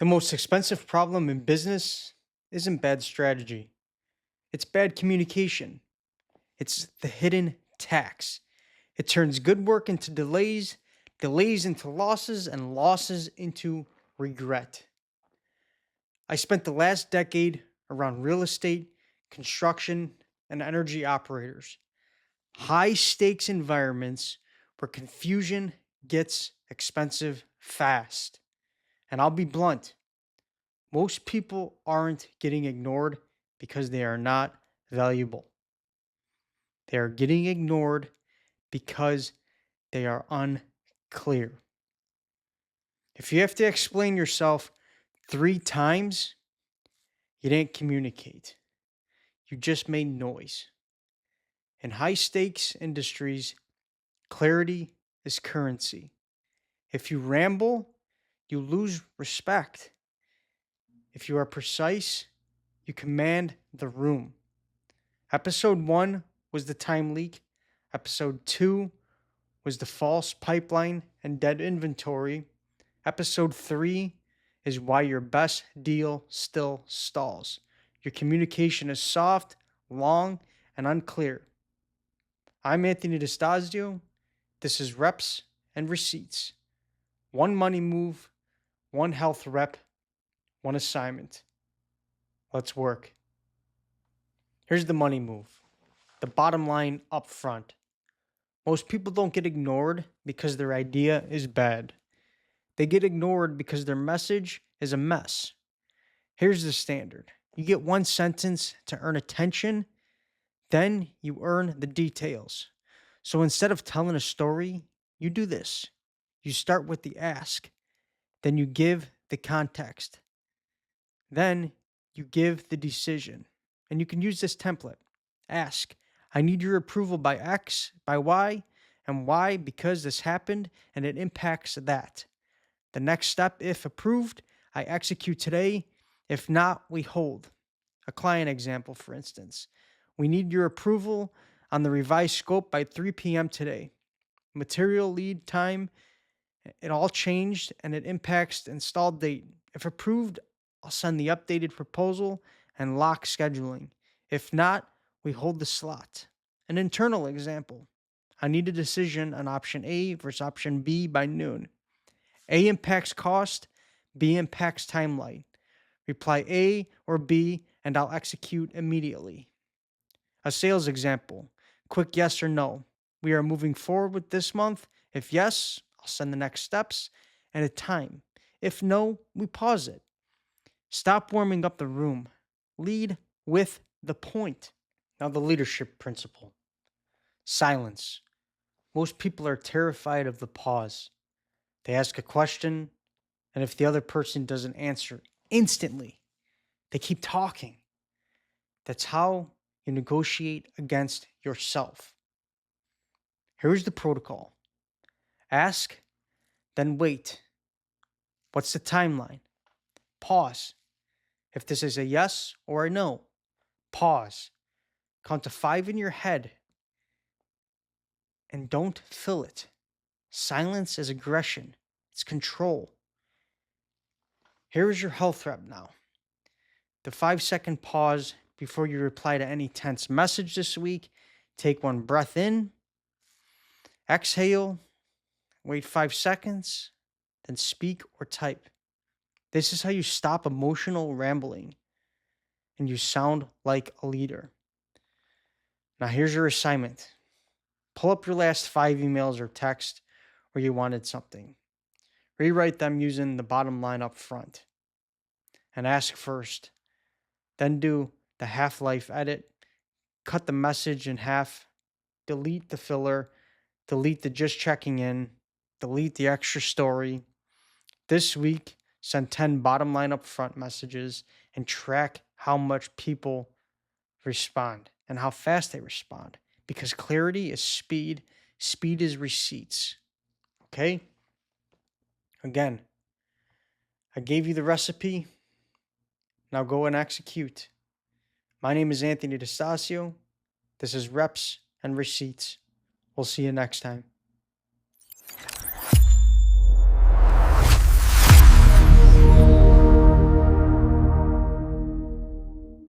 The most expensive problem in business isn't bad strategy, it's bad communication. It's the hidden tax. It turns good work into delays, delays into losses, and losses into regret. I spent the last decade around real estate, construction, and energy operators. High stakes environments where confusion gets expensive fast. And I'll be blunt, most people aren't getting ignored because they are not valuable. They are getting ignored because they are unclear. If you have to explain yourself 3 times, you didn't communicate. You just made noise. In high stakes industries, clarity is currency. If you ramble, you lose respect. If you are precise, you command the room. Episode 1 was the time leak. Episode 2 was the false pipeline and dead inventory. Episode 3 is why your best deal still stalls. Your communication is soft, long, and unclear. I'm Anthony DeStasio. This is Reps and Receipts. One money move, one health rep, one assignment. Let's work. Here's the money move. The bottom line up front. Most people don't get ignored because their idea is bad. They get ignored because their message is a mess. Here's the standard. You get one sentence to earn attention, then you earn the details. So instead of telling a story, you do this. You start with the ask, then you give the context, then you give the decision. And you can use this template. Ask, I need your approval by X, by Y, and Y because this happened and it impacts that. The next step, if approved, I execute today. If not, we hold. A client example, for instance. We need your approval on the revised scope by 3 p.m. today. Material lead time, it all changed and it impacts the install date. If approved, I'll send the updated proposal and lock scheduling. If not, we hold the slot. An internal example. I need a decision on option A versus option B by noon. A impacts cost, B impacts timeline. Reply A or B, and I'll execute immediately. A sales example. Quick yes or no. We are moving forward with this month. If yes, I'll send the next steps and a time. If no, we pause it. Stop warming up the room. Lead with the point. Now, the leadership principle. Silence. Most people are terrified of the pause. They ask a question, and if the other person doesn't answer instantly, they keep talking. That's how you negotiate against yourself. Here's the protocol. Ask, then wait. What's the timeline? Pause. If this is a yes or a no, pause. Count to 5 in your head and don't fill it. Silence is aggression. It's control. Here is your health rep now. The 5-second pause before you reply to any tense message this week. Take one breath in, exhale, wait 5 seconds, then speak or type. This is how you stop emotional rambling and you sound like a leader. Now, here's your assignment. Pull up your last 5 emails or text where you wanted something. Rewrite them using the bottom line up front. And ask first. Then do the half-life edit. Cut the message in half. Delete the filler. Delete the just checking in. Delete the extra story. This week, send 10 bottom line up front messages and track how much people respond and how fast they respond. Because clarity is speed. Speed is receipts. Okay? Again, I gave you the recipe. Now go and execute. My name is Anthony DeStasio. This is Reps and Receipts. We'll see you next time.